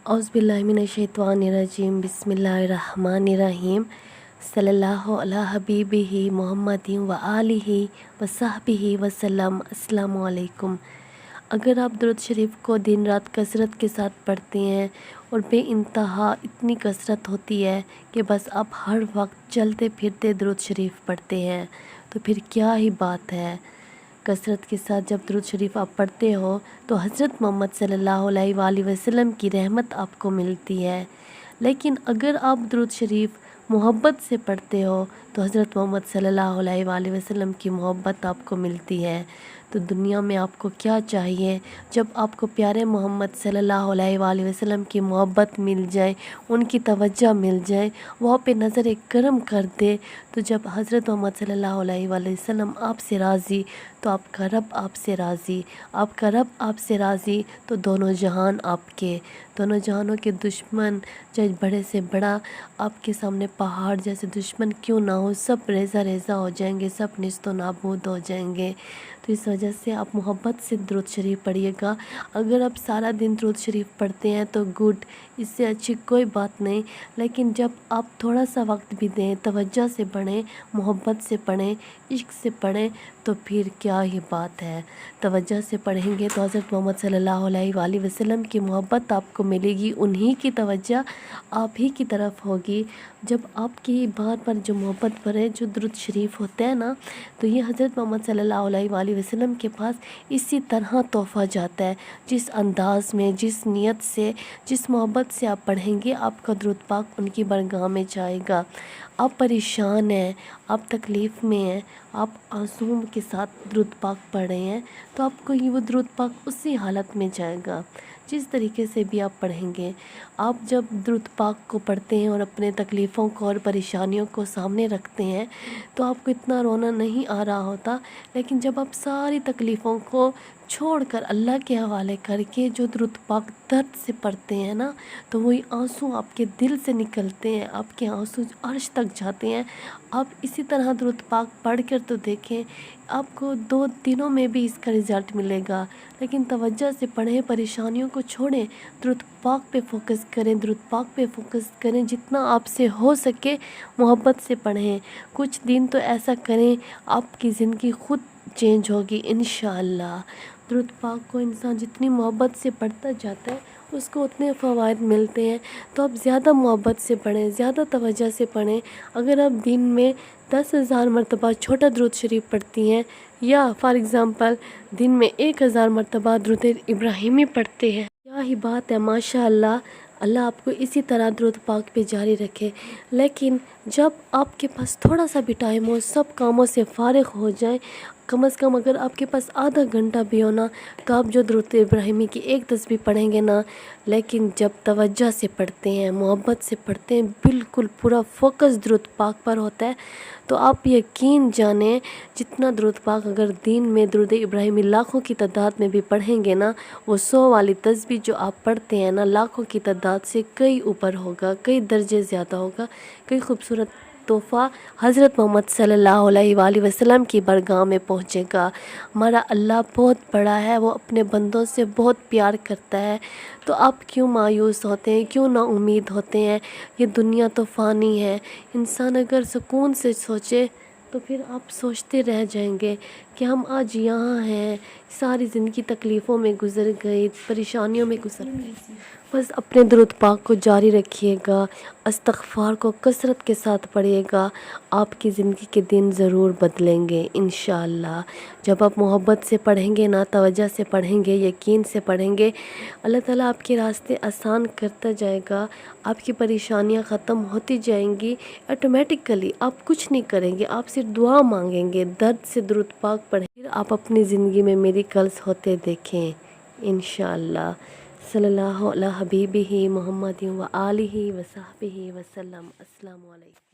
औज़ुबिल्लाहिमिनश्शैतानिर्रजीम बिस्मिल्लाहिर्रहमानिर्रहीम सल्लल्लाहु अला हबीबिही मुहम्मदिन व आलिही व सहबिही वसल्लम। अस्सलामु अलैकुम। अगर आप दुरूद शरीफ को दिन रात कसरत के साथ पढ़ते हैं और बेइंतहा इतनी कसरत होती है कि बस आप हर वक्त चलते फिरते दुरूद शरीफ पढ़ते हैं, तो फिर क्या ही बात है। कसरत के साथ जब दुरूद शरीफ आप पढ़ते हो तो हज़रत मोहम्मद सल्लल्लाहु अलैहि वसल्लम की रहमत आपको मिलती है। लेकिन अगर आप दुरूद शरीफ मोहब्बत से पढ़ते हो तो हज़रत मोहम्मद सल्लल्लाहु अलैहि वसल्लम की मोहब्बत आपको मिलती है। तो दुनिया में आपको क्या चाहिए, जब आपको प्यारे मोहम्मद सल्लल्लाहु अलैहि वसल्लम की मोहब्बत मिल जाए, उनकी तवज्जो मिल जाए, वहाँ पे नज़र करम कर दे, तो जब हज़रत मोहम्मद सल्लल्लाहु अलैहि वसल्लम आपसे राज़ी तो आपका रब आपसे राज़ी, आपका रब आपसे राज़ी तो दोनों जहान आपके, दोनों जहानों के दुश्मन चाहे बड़े से बड़ा आपके सामने पहाड़ जैसे दुश्मन क्यों ना हो, सब रेज़ा रेज़ा हो जाएंगे, सब निस्तो नाबूद हो जाएंगे। तो इस वजह से आप मोहब्बत से दुरूद शरीफ पढ़िएगा। अगर आप सारा दिन दुरूद शरीफ पढ़ते हैं तो गुड, इससे अच्छी कोई बात नहीं। लेकिन जब आप थोड़ा सा वक्त भी दें, तवज्जो से पढ़ें, मोहब्बत से पढ़ें, इश्क से पढ़ें, तो फिर क्या ही बात है। तवज्जो से पढ़ेंगे तो हज़रत मोहम्मद सल्लल्लाहु अलैहि वसल्लम की मोहब्बत आपको मिलेगी, उन्हीं की तवज्जो आप ही की तरफ होगी। जब आपकी बात पर जो मोहब्बत भरे जो दुरूद शरीफ होते हैं ना, तो ये हज़रत मोहम्मद सल्लल्लाहु अलैहि वसल्लम के पास इसी तरह तोहफ़ा जाता है। जिस अंदाज़ में, जिस नियत से, जिस मोहब्बत से आप पढ़ेंगे, आपका दुरूद पाक उनकी बारगाह में जाएगा। आप परेशान हैं, आप तकलीफ़ में हैं, आप आंसुओं के साथ दुरूद पाक पढ़ रहे हैं, तो आपको ये वो दुरूद पाक उसी हालत में जाएगा जिस तरीके से भी आप पढ़ेंगे। आप जब दुरूद पाक को पढ़ते हैं और अपने तकलीफ़ों को और परेशानियों को सामने रखते हैं तो आपको इतना रोना नहीं आ रहा होता। लेकिन जब आप सारी तकलीफ़ों को छोड़कर अल्लाह के हवाले करके जो दुरूद पाक दर्द से पढ़ते हैं ना, तो वही आंसू आपके दिल से निकलते हैं, आपके आंसू अर्श तक जाते हैं। आप इसी तरह दुरूद पाक पढ़ कर तो देखें, आपको 2 दिनों में भी इसका रिज़ल्ट मिलेगा। लेकिन तवज्जो से पढ़ें, परेशानियों को छोड़ें, दुरूद पाक पे फोकस करें, दुरूद पाक पे फोकस करें, जितना आपसे हो सके मोहब्बत से पढ़ें। कुछ दिन तो ऐसा करें, आपकी ज़िंदगी खुद चेंज होगी इंशाअल्लाह। दुरूद पाक को इंसान जितनी मोहब्बत से पढ़ता जाता है उसको उतने फ़वाइद मिलते हैं। तो आप ज़्यादा मोहब्बत से पढ़ें, ज़्यादा तवज्जो से पढ़ें। अगर आप दिन में 10,000 मरतबा छोटा दुरूद शरीफ पढ़ती हैं, या फॉर एग्ज़ाम्पल दिन में 1,000 मरतबा दुरूद इब्राहिमी पढ़ते हैं, क्या ही बात है, माशाअल्लाह। अल्लाह आपको इसी तरह दुरूद पाक पे जारी रखे। लेकिन जब आपके पास थोड़ा सा भी टाइम हो, सब कामों से फ़ारिग हो जाए, कम से कम अगर आपके पास आधा घंटा भी हो ना, तो आप जो दुरूद इब्राहिमी की एक तस्बीह पढ़ेंगे ना, लेकिन जब तवज्जो से पढ़ते हैं, मोहब्बत से पढ़ते हैं, बिल्कुल पूरा फोकस दुरूद पाक पर होता है, तो आप यकीन जानें जितना दुरूद पाक अगर दिन में दुरूद इब्राहिमी लाखों की तादाद में भी पढ़ेंगे ना, वो 100 वाली तस्बीह जो आप पढ़ते हैं ना, लाखों की तादाद से कई ऊपर होगा, कई दर्जे ज़्यादा होगा। कई खूबसूरत तोहफ़ा हज़रत मोहम्मद सल्लल्लाहु अलैहि वसल्लम की बारगाह में पहुँचेगा। हमारा अल्लाह बहुत बड़ा है, वो अपने बंदों से बहुत प्यार करता है। तो आप क्यों मायूस होते हैं, क्यों ना उम्मीद होते हैं। ये दुनिया तो फ़ानी है। इंसान अगर सुकून से सोचे तो फिर आप सोचते रह जाएंगे कि हम आज यहाँ हैं, सारी ज़िंदगी तकलीफ़ों में गुज़र गई, परेशानियों में गुज़र गई। बस अपने दुरूद पाक को जारी रखिएगा, इस्तग़फ़ार को कसरत के साथ पढ़िएगा, आपकी ज़िंदगी के दिन ज़रूर बदलेंगे इंशाअल्लाह। जब आप मोहब्बत से पढ़ेंगे ना, तवज्जो से पढ़ेंगे, यकीन से पढ़ेंगे, अल्लाह ताला आपके रास्ते आसान करता जाएगा, आपकी परेशानियां ख़त्म होती जाएंगी। ऑटोमेटिकली आप कुछ नहीं करेंगे, आप सिर्फ दुआ मांगेंगे, दर्द से दुरूद पाक पढ़ें, फिर आप अपनी ज़िंदगी में मिरेकल्स होते देखें इंशाअल्लाह। सल्लल्लाहु अला हबीबिही मुहम्मदिन व आलिही व सहबिही वसल्लम। अस्सलामु अलैकुम।